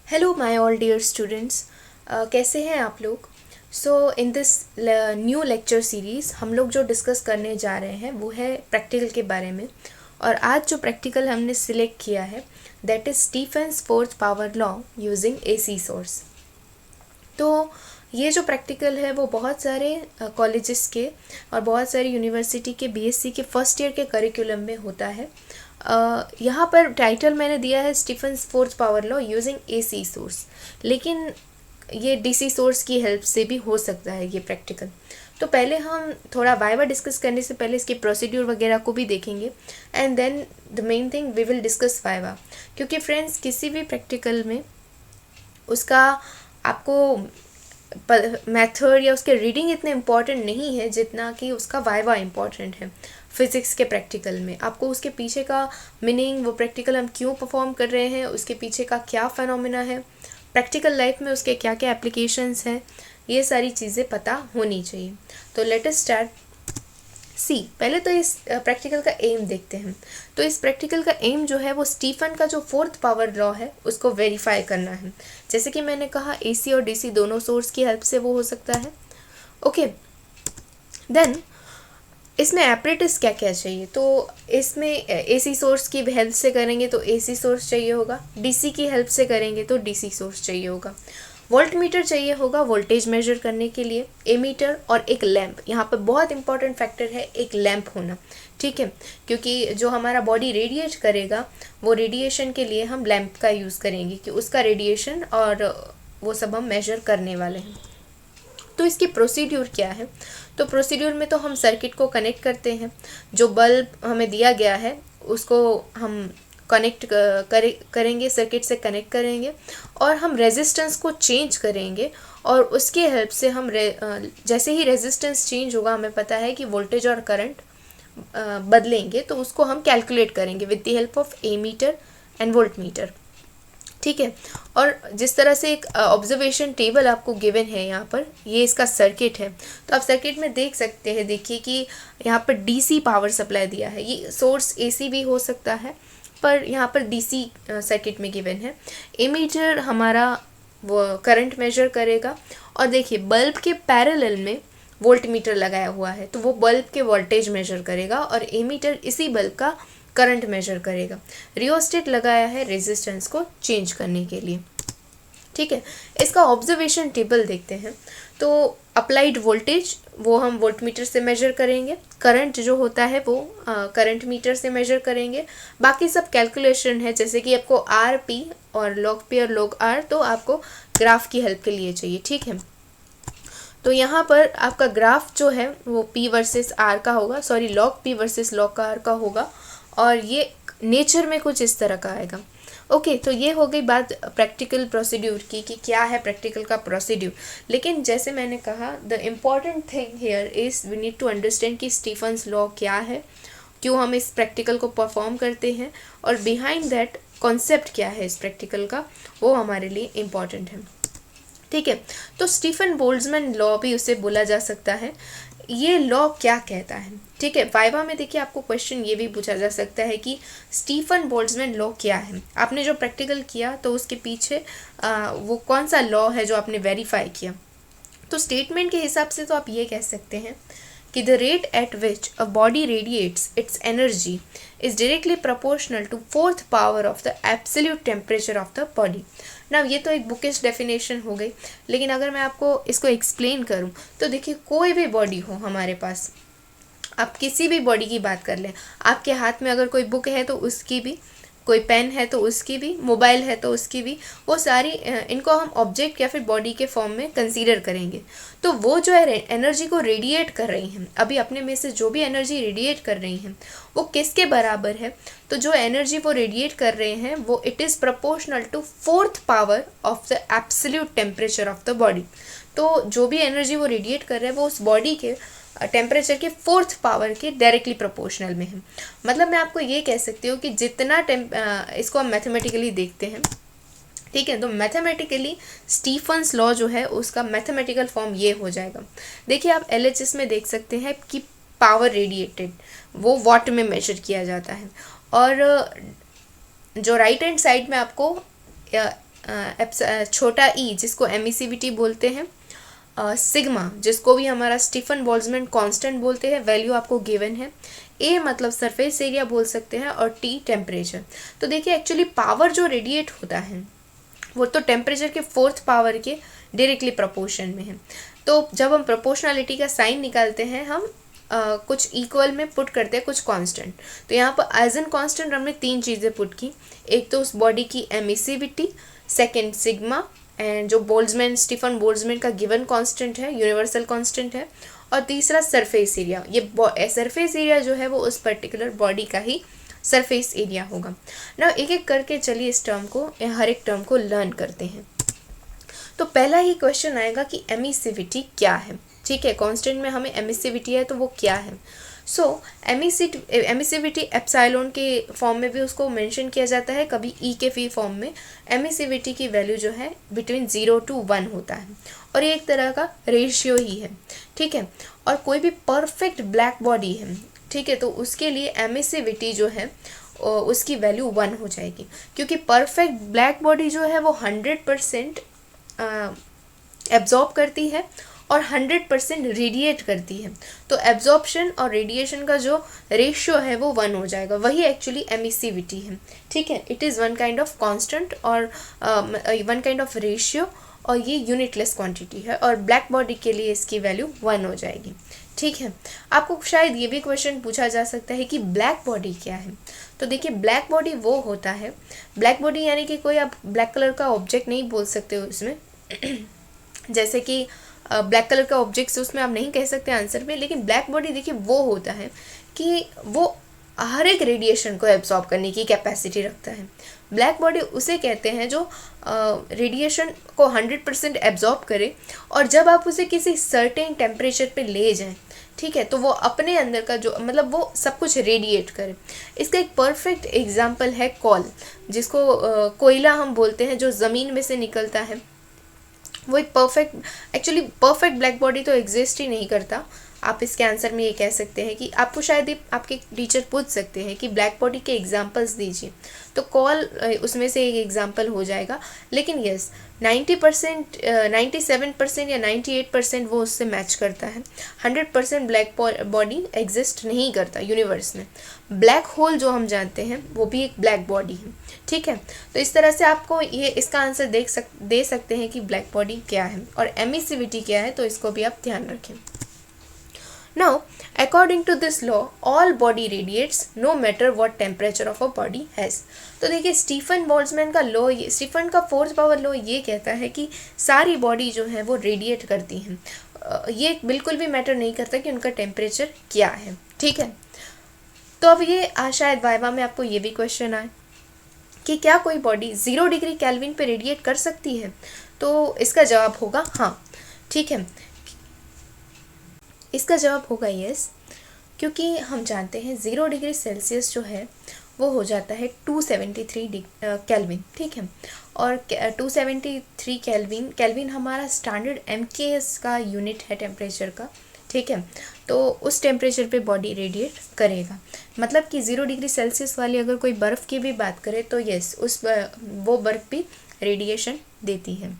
Hello my all dear students, कैसे हैं आप लोग। In this new lecture series हम लोग जो डिस्कस करने जा रहे हैं वो है प्रैक्टिकल के बारे में। और आज जो प्रैक्टिकल हमने सिलेक्ट किया है that is Stefan's fourth power law using AC source. तो ये जो प्रैक्टिकल है वो बहुत सारे कॉलेजेस के और बहुत सारी यूनिवर्सिटी के बीएससी के फर्स्ट ईयर के करिकुलम में होता है। यहाँ पर टाइटल मैंने दिया है Stefan's fourth power law using AC source, लेकिन ये डीसी सोर्स की हेल्प से भी हो सकता है ये प्रैक्टिकल। तो पहले हम थोड़ा वाइवा डिस्कस करने से पहले इसके प्रोसीड्यूर वगैरह को भी देखेंगे and then the main thing we will discuss viva. क्योंकि फ्रेंड्स किसी भी प्रैक्टिकल में उसका आपको मेथड या उसके रीडिंग इतने इम्पॉर्टेंट नहीं है जितना कि उसका वाइवा इम्पॉर्टेंट है। फिज़िक्स के प्रैक्टिकल में आपको उसके पीछे का मीनिंग, वो प्रैक्टिकल हम क्यों परफॉर्म कर रहे हैं, उसके पीछे का क्या फेनोमेना है, प्रैक्टिकल लाइफ में उसके क्या क्या एप्लीकेशंस हैं, ये सारी चीज़ें पता होनी चाहिए। तो लेट अस स्टार्ट। पहले तो इस प्रैक्टिकल का एम देखते हैं। तो इस प्रैक्टिकल का एम जो है वो स्टीफन का जो फोर्थ पावर लॉ है उसको वेरीफाई करना है। जैसे कि मैंने कहा एसी और डीसी दोनों सोर्स की हेल्प से वो हो सकता है। ओके, देन इसमें एपरेटस क्या क्या चाहिए। तो इसमें एसी सोर्स की हेल्प से करेंगे तो एसी सोर्स चाहिए होगा, डीसी की हेल्प से करेंगे तो डीसी सोर्स चाहिए होगा, वोल्ट मीटर चाहिए होगा वोल्टेज मेजर करने के लिए, एमीटर और एक लैंप। यहाँ पर बहुत इंपॉर्टेंट फैक्टर है एक लैंप होना, ठीक है, क्योंकि जो हमारा बॉडी रेडिएट करेगा वो रेडिएशन के लिए हम लैंप का यूज़ करेंगे कि उसका रेडिएशन और वो सब हम मेजर करने वाले हैं। तो इसकी प्रोसीड्यूर क्या है। तो प्रोसीड्यूर में तो हम सर्किट को कनेक्ट करते हैं, जो बल्ब हमें दिया गया है उसको हम कनेक्ट करेंगे, सर्किट से कनेक्ट करेंगे और हम रेजिस्टेंस को चेंज करेंगे और उसके हेल्प से हम जैसे ही रेजिस्टेंस चेंज होगा हमें पता है कि वोल्टेज और करंट बदलेंगे, तो उसको हम कैलकुलेट करेंगे with the help of ammeter and voltmeter, ठीक है। और जिस तरह से एक ऑब्जर्वेशन टेबल आपको गिवन है यहाँ पर, ये इसका सर्किट है। तो आप सर्किट में देख सकते हैं, देखिए कि यहाँ पर डीसी पावर सप्लाई दिया है। ये सोर्स एसी भी हो सकता है पर यहाँ पर डीसी सर्किट में गिवन है। एमीटर हमारा वो करंट मेजर करेगा और देखिए बल्ब के पैरेलल में वोल्ट मीटर लगाया हुआ है तो वो बल्ब के वोल्टेज मेजर करेगा और एमीटर इसी बल्ब का करंट मेजर करेगा। रियोस्टेट लगाया है रेजिस्टेंस को चेंज करने के लिए, ठीक है। इसका ऑब्जर्वेशन टेबल देखते हैं। तो अप्लाइड वोल्टेज वो हम वोल्ट मीटर से मेजर करेंगे, करंट जो होता है वो करंट मीटर से मेजर करेंगे। बाकी सब कैलकुलेशन है, जैसे कि आपको आर पी और लॉग पी और लॉग आर तो आपको ग्राफ की हेल्प के लिए चाहिए, ठीक है। तो यहाँ पर आपका ग्राफ जो है वो पी वर्सेस आर का होगा, sorry log P versus log are का होगा और ये नेचर में कुछ इस तरह का आएगा। ओके, तो ये हो गई बात प्रैक्टिकल प्रोसीड्यूर की कि क्या है प्रैक्टिकल का प्रोसीड्यूर। लेकिन जैसे मैंने कहा the important thing here is we need to understand कि स्टीफन्स लॉ क्या है, क्यों हम इस प्रैक्टिकल को परफॉर्म करते हैं और बिहाइंड दैट कॉन्सेप्ट क्या है इस प्रैक्टिकल का, वो हमारे लिए इम्पॉर्टेंट है, ठीक है। तो स्टीफन बोल्ट्जमैन लॉ भी उसे बोला जा सकता है। ये लॉ क्या कहता है, ठीक है। वाइवा में देखिए आपको क्वेश्चन ये भी पूछा जा सकता है कि स्टीफन बोल्ट्जमैन लॉ क्या है। आपने जो प्रैक्टिकल किया तो उसके पीछे वो कौन सा लॉ है जो आपने वेरीफाई किया। तो स्टेटमेंट के हिसाब से तो आप ये कह सकते हैं कि the rate at which a body radiates its energy is directly proportional to fourth power of the absolute temperature of the body. ना ये तो एक बुकिश डेफिनेशन हो गई, लेकिन अगर मैं आपको इसको एक्सप्लेन करूँ तो देखिए कोई भी बॉडी हो हमारे पास, आप किसी भी बॉडी की बात कर लें, आपके हाथ में अगर कोई बुक है तो उसकी भी, कोई पेन है तो उसकी भी, मोबाइल है तो उसकी भी, वो सारी इनको हम ऑब्जेक्ट या फिर बॉडी के फॉर्म में कंसीडर करेंगे। तो वो जो है एनर्जी को रेडिएट कर रही हैं, अभी अपने में से जो भी एनर्जी रेडिएट कर रही हैं वो किसके बराबर है। तो जो एनर्जी वो रेडिएट कर रहे हैं वो it is proportional to fourth power of the absolute temperature of the body. तो जो भी एनर्जी वो रेडिएट कर रहे हैं वो उस बॉडी के टेम्परेचर के फोर्थ पावर के डायरेक्टली प्रोपोर्शनल में है। मतलब मैं आपको ये कह सकती हूँ कि जितना इसको हम मैथमेटिकली देखते हैं, ठीक है, तो मैथमेटिकली स्टीफन्स लॉ जो है उसका मैथमेटिकल फॉर्म ये हो जाएगा। देखिए आप एलएचएस में देख सकते हैं कि पावर रेडिएटेड वो वॉट में मेजर किया जाता है और जो राइट हैंड साइड में आपको छोटा ई जिसको एमिसिविटी बोलते हैं, सिग्मा जिसको भी हमारा स्टीफन बोल्ट्जमैन कांस्टेंट बोलते हैं, वैल्यू आपको गिवन है। ए मतलब सरफेस एरिया बोल सकते हैं, और टी टेम्परेचर। तो देखिए एक्चुअली पावर जो रेडिएट होता है वो तो टेम्परेचर के 4th पावर के डायरेक्टली प्रोपोर्शन में है। तो जब हम प्रोपोर्शनलिटी का साइन निकालते हैं हम कुछ इक्वल में पुट करते हैं कुछ कांस्टेंट। तो यहाँ पर एज एन कांस्टेंट हमने 3 चीज़ें पुट की। एक तो उस बॉडी की एमिसिविटी, सेकेंड सिग्मा, एंड जो बोल्ट्जमैन स्टीफन बोल्ट्जमैन का गिवन कांस्टेंट है, यूनिवर्सल कांस्टेंट है, और तीसरा सरफेस एरिया। ये सरफेस एरिया जो है वो उस पर्टिकुलर बॉडी का ही सरफेस एरिया होगा ना। एक एक करके चलिए इस टर्म को, हर एक टर्म को लर्न करते हैं। तो पहला ही क्वेश्चन आएगा कि एमिसिविटी क्या है। ठीक है, कांस्टेंट में हमें एमिसिविटी है तो वो क्या है। सो एमिसिविटी एप्सिलॉन के फॉर्म में भी उसको मेंशन किया जाता है, कभी ई के फी फॉर्म में। एमिसिविटी की वैल्यू जो है बिटवीन 0 to 1 होता है, और ये एक तरह का रेशियो ही है। ठीक है, और कोई भी परफेक्ट ब्लैक बॉडी है, ठीक है, तो उसके लिए एमिसिविटी जो है उसकी वैल्यू 1 हो जाएगी, क्योंकि परफेक्ट ब्लैक बॉडी जो है वो 100% एब्जॉर्ब करती है और 100% रेडिएट करती है। तो एब्जॉर्प्शन और रेडिएशन का जो रेशियो है वो 1 हो जाएगा, वही एक्चुअली एमिसिविटी है। ठीक है, it is one kind of constant और वन काइंड ऑफ रेशियो, और ये यूनिटलेस क्वांटिटी है, और ब्लैक बॉडी के लिए इसकी वैल्यू 1 हो जाएगी। ठीक है, आपको शायद ये भी क्वेश्चन पूछा जा सकता है कि ब्लैक बॉडी क्या है। तो देखिए ब्लैक बॉडी वो होता है, ब्लैक बॉडी यानी कि कोई आप ब्लैक कलर का ऑब्जेक्ट नहीं बोल सकते हो उसमें जैसे कि ब्लैक कलर का ऑब्जेक्ट उसमें आप नहीं कह सकते आंसर में, लेकिन ब्लैक बॉडी देखिए वो होता है कि वो हर एक रेडिएशन को एब्जॉर्ब करने की कैपेसिटी रखता है। ब्लैक बॉडी उसे कहते हैं जो रेडिएशन को 100% एब्जॉर्ब करे, और जब आप उसे किसी सर्टेन टेम्परेचर पे ले जाएं, ठीक है, तो वो अपने अंदर का जो मतलब वो सब कुछ रेडिएट करे। इसका एक परफेक्ट एग्जांपल है कॉल, जिसको कोयला हम बोलते हैं, जो ज़मीन में से निकलता है। वो एक एक्चुअली परफेक्ट ब्लैक बॉडी तो एग्जिस्ट ही नहीं करता। आप इसके आंसर में ये कह सकते हैं कि आपको शायद आपके टीचर पूछ सकते हैं कि ब्लैक बॉडी के एग्जांपल्स दीजिए, तो कॉल उसमें से एक एग्जांपल हो जाएगा। लेकिन यस 90%, 97% या 98% वो उससे मैच करता है। 100% ब्लैक बॉडी एग्जिस्ट नहीं करता यूनिवर्स में। ब्लैक होल जो हम जानते हैं वो भी एक ब्लैक बॉडी है। ठीक है, तो इस तरह से आपको ये इसका आंसर दे सकते हैं कि ब्लैक बॉडी क्या है और एमिसिविटी क्या है, तो इसको भी आप ध्यान रखें। Now, according to this law, all body radiates no matter what temperature of a body has. तो देखिए स्टीफन बोल्ट्जमैन का लॉ, स्टीफन का 4th पावर लॉ ये कहता है कि सारी बॉडी जो है वो रेडिएट करती हैं। ये बिल्कुल भी मैटर नहीं करता कि उनका टेम्परेचर क्या है। ठीक है, तो अब ये शायद वाइवा में आपको ये भी क्वेश्चन आए कि क्या कोई बॉडी 0 डिग्री केल्विन पे रेडिएट कर सकती है, तो इसका जवाब होगा हाँ। ठीक है, इसका जवाब होगा यस, क्योंकि हम जानते हैं 0 डिग्री सेल्सियस जो है वो हो जाता है 273 केल्विन। ठीक है, और 273 केल्विन हमारा स्टैंडर्ड MKS का यूनिट है टेम्परेचर का। ठीक है, तो उस टेम्परेचर पे बॉडी रेडिएट करेगा। मतलब कि 0 डिग्री सेल्सियस वाली अगर कोई बर्फ़ की भी बात करें तो यस वो बर्फ़ भी रेडिएशन देती है।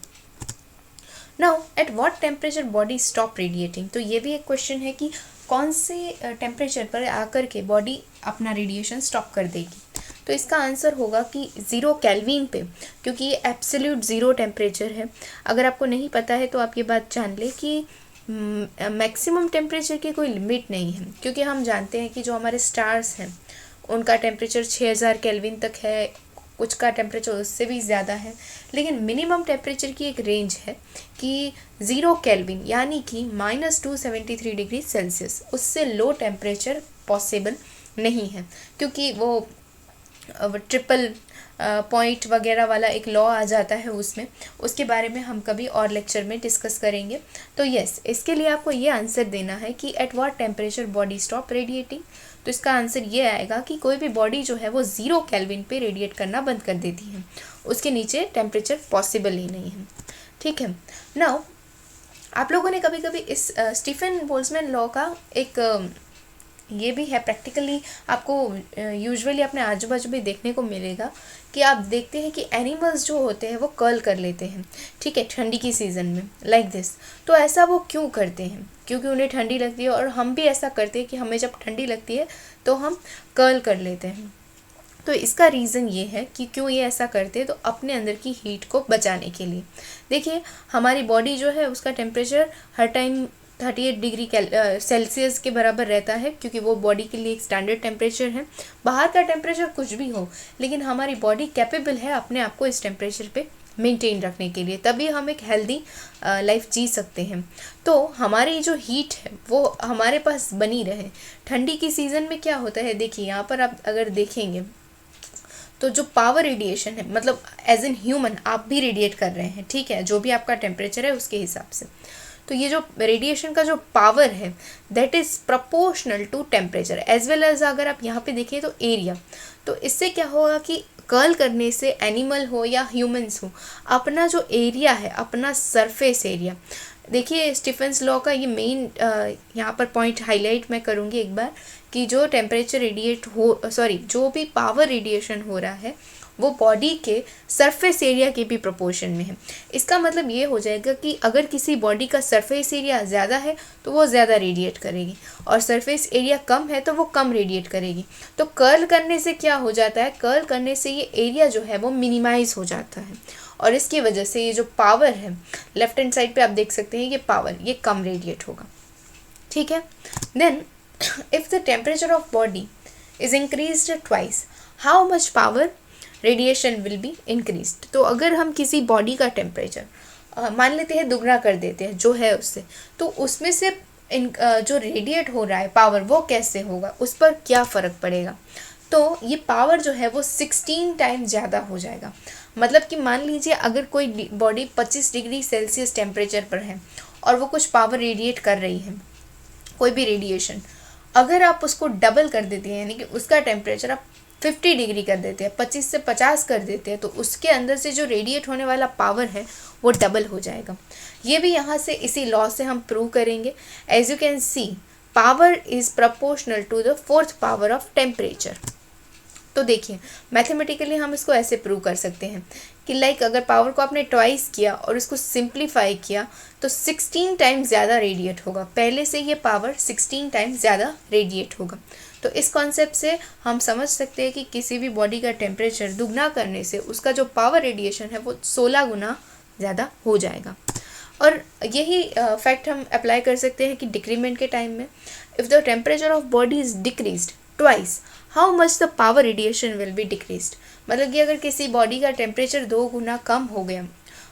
Now at what temperature body stop radiating, तो ये भी एक क्वेश्चन है कि कौन से टेम्परेचर पर आकर के बॉडी अपना रेडिएशन स्टॉप कर देगी। तो इसका आंसर होगा कि 0 केल्विन पे, क्योंकि ये एब्सोल्यूट 0 टेम्परेचर है। अगर आपको नहीं पता है तो आप ये बात जान ले कि मैक्सिमम टेम्परेचर की कोई लिमिट नहीं है, क्योंकि हम जानते हैं कि जो हमारे स्टार्स हैं उनका टेम्परेचर 6000 केल्विन तक है, कुछ का टेम्परेचर उससे भी ज़्यादा है। लेकिन मिनिमम टेम्परेचर की एक रेंज है कि 0 केल्विन यानी कि -273 डिग्री सेल्सियस, उससे लो टेम्परेचर पॉसिबल नहीं है, क्योंकि वो ट्रिपल पॉइंट वगैरह वाला एक लॉ आ जाता है उसमें। उसके बारे में हम कभी और लेक्चर में डिस्कस करेंगे। तो यस, इसके लिए आपको ये आंसर देना है कि at what temperature body stop radiating. तो इसका आंसर ये आएगा कि कोई भी बॉडी जो है वो 0 केल्विन पे रेडिएट करना बंद कर देती है, उसके नीचे टेम्परेचर पॉसिबल ही नहीं है। ठीक है, नाउ आप लोगों ने कभी कभी इस स्टीफन बोल्ट्जमैन लॉ का एक ये भी है प्रैक्टिकली, आपको यूजुअली अपने आजू बाजू भी देखने को मिलेगा कि आप देखते हैं कि एनिमल्स जो होते हैं वो कर्ल कर लेते हैं, ठीक है, ठंडी की सीज़न में लाइक दिस। तो ऐसा वो क्यों करते हैं? क्योंकि उन्हें ठंडी लगती है, और हम भी ऐसा करते हैं कि हमें जब ठंडी लगती है तो हम कर्ल कर लेते हैं। तो इसका रीज़न ये है कि क्यों ये ऐसा करते हैं, तो अपने अंदर की हीट को बचाने के लिए। देखिए हमारी बॉडी जो है उसका टेम्परेचर हर टाइम 38 डिग्री सेल्सियस के बराबर रहता है, क्योंकि वो बॉडी के लिए एक स्टैंडर्ड टेम्परेचर है। बाहर का टेम्परेचर कुछ भी हो, लेकिन हमारी बॉडी कैपेबल है अपने आप को इस टेम्परेचर पे मेंटेन रखने के लिए, तभी हम एक हेल्दी लाइफ जी सकते हैं। तो हमारी जो हीट है वो हमारे पास बनी रहे। ठंडी की सीज़न में क्या होता है, देखिए यहाँ पर आप अगर देखेंगे तो जो पावर रेडिएशन है, मतलब एज एन ह्यूमन आप भी रेडिएट कर रहे हैं, ठीक है, जो भी आपका टेम्परेचर है उसके हिसाब से। तो ये जो रेडिएशन का जो पावर है that is proportional to temperature as well as, अगर आप यहाँ पे देखें तो एरिया। तो इससे क्या होगा कि कर्ल करने से एनिमल हो या ह्यूमंस हो, अपना जो एरिया है, अपना सरफेस एरिया, देखिए स्टीफेंस लॉ का ये मेन यहाँ पर पॉइंट हाईलाइट मैं करूँगी एक बार, कि जो टेम्परेचर रेडिएट हो, जो भी पावर रेडिएशन हो रहा है वो बॉडी के सरफेस एरिया के भी प्रोपोर्शन में है। इसका मतलब ये हो जाएगा कि अगर किसी बॉडी का सरफेस एरिया ज़्यादा है तो वो ज़्यादा रेडिएट करेगी, और सरफेस एरिया कम है तो वो कम रेडिएट करेगी। तो कर्ल करने से क्या हो जाता है, कर्ल करने से ये एरिया जो है वो मिनिमाइज हो जाता है, और इसकी वजह से ये जो पावर है, लेफ्ट हैंड साइड पे आप देख सकते हैं ये पावर, ये कम रेडिएट होगा, ठीक है। Then if the temperature of body is increased twice, how much power radiation will be increased. तो अगर हम किसी बॉडी का टेम्परेचर मान लेते हैं दुगना कर देते हैं जो है उससे, तो उसमें से जो रेडिएट हो रहा है पावर वो कैसे होगा, उस पर क्या फ़र्क पड़ेगा। तो ये पावर जो है वो 16 टाइम ज़्यादा हो जाएगा। मतलब कि मान लीजिए अगर कोई बॉडी 25 डिग्री सेल्सियस टेम्परेचर पर है और वो कुछ पावर रेडिएट कर रही है, कोई भी रेडिएशन, अगर आप उसको डबल कर देते हैं, यानी कि उसका टेम्परेचर आप 50 डिग्री कर देते हैं, 25 से 50 कर देते हैं, तो उसके अंदर से जो रेडिएट होने वाला पावर है वो डबल हो जाएगा। ये भी यहाँ से इसी लॉ से हम प्रूव करेंगे। As you can see, power is proportional to the fourth power of temperature. तो देखिए मैथमेटिकली हम इसको ऐसे प्रूव कर सकते हैं कि लाइक अगर पावर को आपने ट्वाइस किया और इसको सिंप्लीफाई किया तो 16 टाइम्स ज़्यादा रेडिएट होगा, पहले से ये पावर 16 टाइम्स ज़्यादा रेडिएट होगा। तो इस कॉन्सेप्ट से हम समझ सकते हैं कि किसी भी बॉडी का टेम्परेचर दुगना करने से उसका जो पावर रेडिएशन है वो 16 गुना ज़्यादा हो जाएगा। और यही फैक्ट हम अप्लाई कर सकते हैं कि डिक्रीमेंट के टाइम में, if the temperature of body is decreased twice, how much the power radiation will B decreased. मतलब कि अगर किसी बॉडी का टेम्परेचर 2 गुना कम हो गया,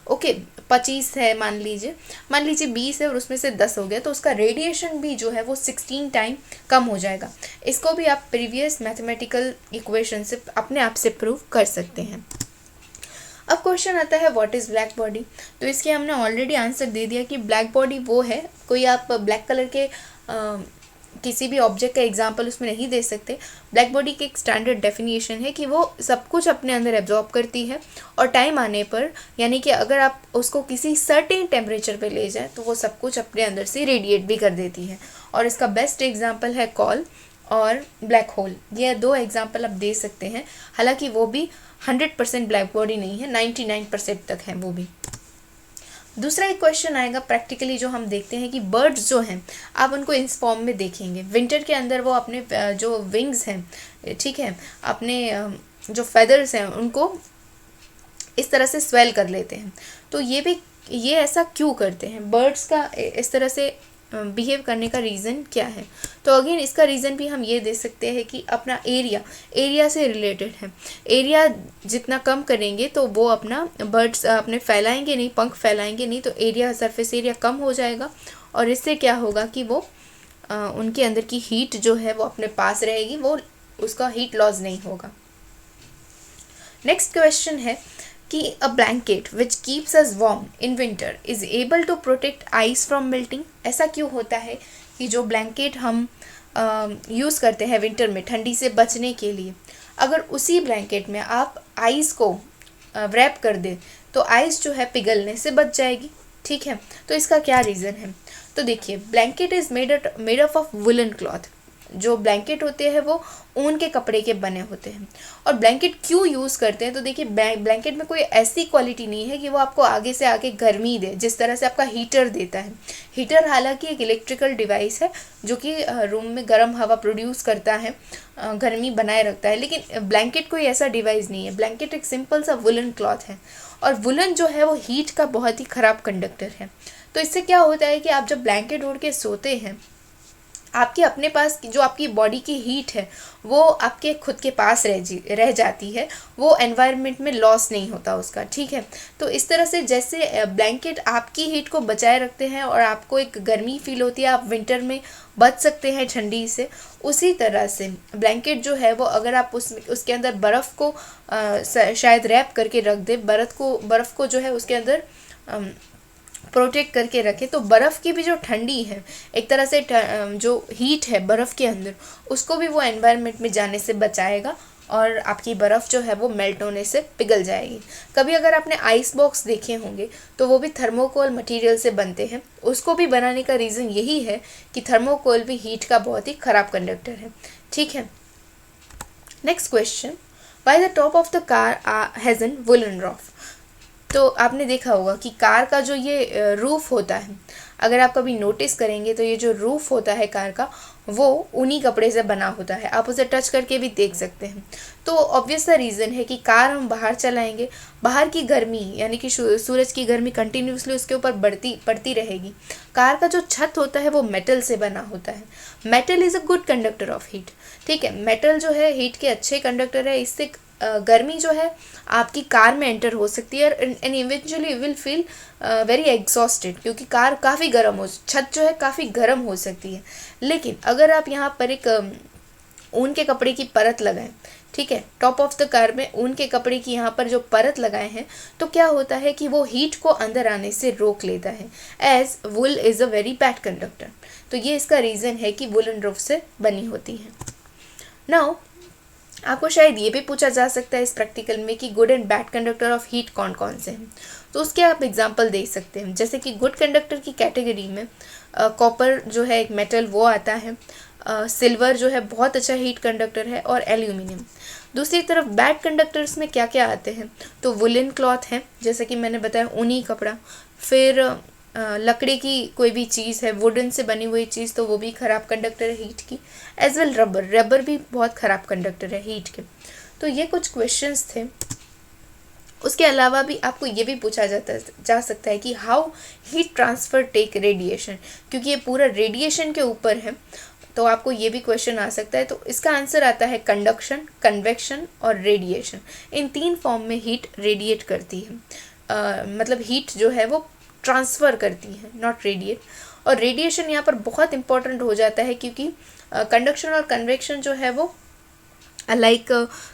ओके 25 है मान लीजिए 20 है और उसमें से 10 हो गया, तो उसका रेडिएशन भी जो है वो 16 टाइम कम हो जाएगा। इसको भी आप प्रीवियस मैथमेटिकल इक्वेशन से अपने आप से प्रूव कर सकते हैं। अब क्वेश्चन आता है व्हाट इज़ ब्लैक बॉडी। तो इसके हमने ऑलरेडी आंसर दे दिया कि ब्लैक बॉडी वो है, कोई आप ब्लैक कलर के किसी भी ऑब्जेक्ट का एग्जांपल उसमें नहीं दे सकते। ब्लैक बॉडी की एक स्टैंडर्ड डेफिनेशन है कि वो सब कुछ अपने अंदर एब्जॉर्ब करती है, और टाइम आने पर, यानी कि अगर आप उसको किसी सर्टेन टेम्परेचर पे ले जाए तो वो सब कुछ अपने अंदर से रेडिएट भी कर देती है। और इसका बेस्ट एग्जांपल है कॉल और ब्लैक होल। ये 2 एग्जांपल आप दे सकते हैं, हालांकि वो भी 100% ब्लैक बॉडी नहीं है, 99% तक है वो भी। दूसरा एक क्वेश्चन आएगा प्रैक्टिकली जो हम देखते हैं कि बर्ड्स जो हैं आप उनको इस फॉर्म में देखेंगे, विंटर के अंदर वो अपने जो विंग्स हैं, ठीक है, अपने जो फेदर्स हैं उनको इस तरह से स्वेल कर लेते हैं। तो ये ऐसा क्यों करते हैं, बर्ड्स का इस तरह से बिहेव करने का रीज़न क्या है। तो अगेन इसका रीज़न भी हम ये दे सकते हैं कि अपना एरिया से रिलेटेड है। एरिया जितना कम करेंगे तो वो अपना बर्ड्स अपने फैलाएंगे नहीं, पंख फैलाएंगे नहीं, तो एरिया सरफेस एरिया कम हो जाएगा, और इससे क्या होगा कि वो उनके अंदर की हीट जो है वो अपने पास रहेगी, वो उसका हीट लॉस नहीं होगा। नेक्स्ट क्वेश्चन है कि a blanket which keeps us warm in winter is able to protect ice from melting. ऐसा क्यों होता है कि जो ब्लैंकेट हम यूज़ करते हैं विंटर में ठंडी से बचने के लिए, अगर उसी ब्लैंकेट में आप आइस को रैप कर दें तो आइस जो है पिघलने से बच जाएगी, ठीक है। तो इसका क्या रीज़न है। तो देखिए blanket is made up of woollen cloth, जो ब्लैंकेट होते हैं वो ऊन के कपड़े के बने होते हैं। और ब्लैंकेट क्यों यूज़ करते हैं, तो देखिए ब्लैंकेट में कोई ऐसी क्वालिटी नहीं है कि वो आपको आगे से आके गर्मी दे जिस तरह से आपका हीटर देता है। हीटर हालांकि एक इलेक्ट्रिकल डिवाइस है जो कि रूम में गर्म हवा प्रोड्यूस करता है, गर्मी बनाए रखता है, लेकिन ब्लैंकेट कोई ऐसा डिवाइस नहीं है। ब्लैंकेट एक सिंपल सा वुलन क्लॉथ है, और वुलन जो है वो हीट का बहुत ही ख़राब कंडक्टर है। तो इससे क्या होता है कि आप जब ब्लैंकेट ओढ़ के सोते हैं, आपके अपने पास जो आपकी बॉडी की हीट है वो आपके खुद के पास रह जाती है, वो एनवायरनमेंट में लॉस नहीं होता उसका, ठीक है। तो इस तरह से जैसे ब्लैंकेट आपकी हीट को बचाए रखते हैं और आपको एक गर्मी फील होती है, आप विंटर में बच सकते हैं ठंडी से, उसी तरह से ब्लैंकेट जो है वो अगर आप उसके अंदर बर्फ़ को शायद रैप करके रख दे, बर्फ़ को जो है उसके अंदर प्रोटेक्ट करके रखे, तो बर्फ़ की भी जो ठंडी है एक तरह से जो हीट है बर्फ़ के अंदर, उसको भी वो एनवायरनमेंट में जाने से बचाएगा और आपकी बर्फ़ जो है वो मेल्ट होने से पिघल जाएगी। कभी अगर आपने आइस बॉक्स देखे होंगे तो वो भी थर्मोकोल मटेरियल से बनते हैं। उसको भी बनाने का रीज़न यही है कि थर्मोकोल भी हीट का बहुत ही ख़राब कंडक्टर है, ठीक है। Next question, why the top of the car has an woollen rough. तो आपने देखा होगा कि कार का जो ये रूफ़ होता है, अगर आप कभी नोटिस करेंगे तो ये जो रूफ़ होता है कार का वो ऊनी कपड़े से बना होता है, आप उसे टच करके भी देख सकते हैं। तो ऑब्वियस सा रीज़न है कि कार हम बाहर चलाएंगे, बाहर की गर्मी यानी कि सूरज की गर्मी कंटिन्यूसली उसके ऊपर पड़ती रहेगी। कार का जो छत होता है वो मेटल से बना होता है। Metal is a good conductor of heat, ठीक है। मेटल जो है हीट के अच्छे कंडक्टर है, इससे गर्मी जो है आपकी कार में एंटर हो सकती है and eventually you will feel very exhausted, क्योंकि कार काफ़ी छत जो है काफ़ी गर्म हो सकती है। लेकिन अगर आप यहाँ पर एक ऊन के कपड़े की परत लगाएं, ठीक है, टॉप ऑफ द कार में ऊन के कपड़े की यहाँ पर जो परत लगाए हैं, तो क्या होता है कि वो हीट को अंदर आने से रोक लेता है, as wool is a very bad conductor. तो ये इसका रीज़न है कि वुलन रूफ से बनी होती है। नाउ आपको शायद ये भी पूछा जा सकता है इस प्रैक्टिकल में कि good and bad conductor of heat कौन कौन से हैं, तो उसके आप एग्जांपल दे सकते हैं। जैसे कि गुड कंडक्टर की कैटेगरी में कॉपर जो है एक मेटल वो आता है, सिल्वर जो है बहुत अच्छा हीट कंडक्टर है, और एल्यूमिनियम। दूसरी तरफ बैड कंडक्टर्स में क्या क्या आते हैं, तो वुलन क्लॉथ है, जैसे कि मैंने बताया ऊनी कपड़ा, फिर लकड़ी की कोई भी चीज़ है, वुडन से बनी हुई चीज़, तो वो भी ख़राब कंडक्टर है हीट की, एज वेल रबर भी बहुत ख़राब कंडक्टर है हीट के। तो ये कुछ क्वेश्चंस थे। उसके अलावा भी आपको ये भी पूछा जा सकता है कि how heat transfer take radiation, क्योंकि ये पूरा रेडिएशन के ऊपर है, तो आपको ये भी क्वेश्चन आ सकता है। तो इसका आंसर आता है कंडक्शन, कन्वेक्शन और रेडिएशन। इन 3 फॉर्म में हीट रेडिएट करती है, मतलब हीट जो है वो ट्रांसफ़र करती है, नॉट रेडिएट। और रेडिएशन यहाँ पर बहुत इंपॉर्टेंट हो जाता है, क्योंकि कंडक्शन और कन्वेक्शन जो है वो लाइक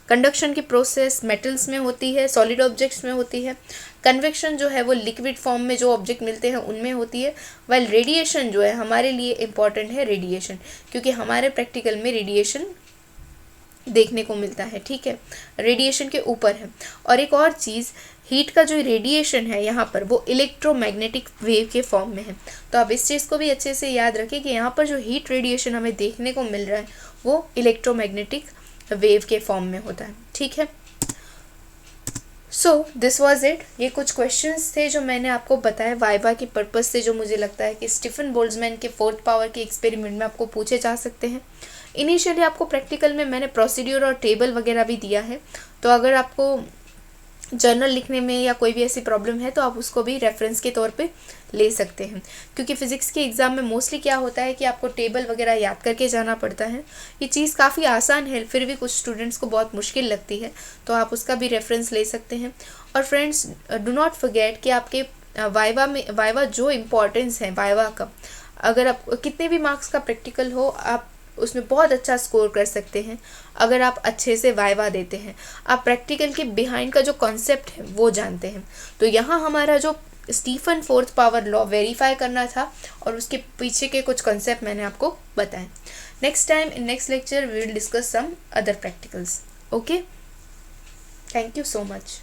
कंडक्शन की प्रोसेस मेटल्स में होती है, सॉलिड ऑब्जेक्ट्स में होती है। कन्वेक्शन जो है वो लिक्विड फॉर्म में जो ऑब्जेक्ट मिलते हैं उनमें होती है। वाइल रेडिएशन जो है हमारे लिए इम्पॉर्टेंट है रेडिएशन, क्योंकि हमारे प्रैक्टिकल में रेडिएशन देखने को मिलता है, ठीक है, रेडिएशन के ऊपर है। और एक और चीज़, हीट का जो रेडिएशन है यहाँ पर वो इलेक्ट्रोमैग्नेटिक वेव के फॉर्म में है। तो आप इस चीज़ को भी अच्छे से याद रखें कि यहाँ पर जो हीट रेडिएशन हमें देखने को मिल रहा है वो इलेक्ट्रोमैग्नेटिक वेव के फॉर्म में होता है, ठीक है। So this was it. ये कुछ क्वेश्चंस थे जो मैंने आपको बताया वाइवा के पर्पज़ से, जो मुझे लगता है कि स्टीफन बोल्ट्जमैन के 4th पावर के एक्सपेरिमेंट में आपको पूछे जा सकते हैं। इनिशियली आपको प्रैक्टिकल में मैंने प्रोसीड्यूर और टेबल वगैरह भी दिया है, तो अगर आपको जर्नल लिखने में या कोई भी ऐसी प्रॉब्लम है तो आप उसको भी रेफरेंस के तौर पे ले सकते हैं, क्योंकि फ़िज़िक्स के एग्ज़ाम में मोस्टली क्या होता है कि आपको टेबल वगैरह याद करके जाना पड़ता है। ये चीज़ काफ़ी आसान है, फिर भी कुछ स्टूडेंट्स को बहुत मुश्किल लगती है, तो आप उसका भी रेफरेंस ले सकते हैं। और फ्रेंड्स, डू नॉट फॉरगेट कि आपके वाइवा जो इम्पोर्टेंस है वाइवा का, अगर आप कितने भी मार्क्स का प्रैक्टिकल हो, आप उसमें बहुत अच्छा स्कोर कर सकते हैं अगर आप अच्छे से वाइवा देते हैं, आप प्रैक्टिकल के बिहाइंड का जो कॉन्सेप्ट है वो जानते हैं। तो यहाँ हमारा जो Stephen 4th power law verify करना था और उसके पीछे के कुछ कॉन्सेप्ट मैंने आपको बताए। Next time in next lecture we will discuss some other practicals. Okay, thank you so much.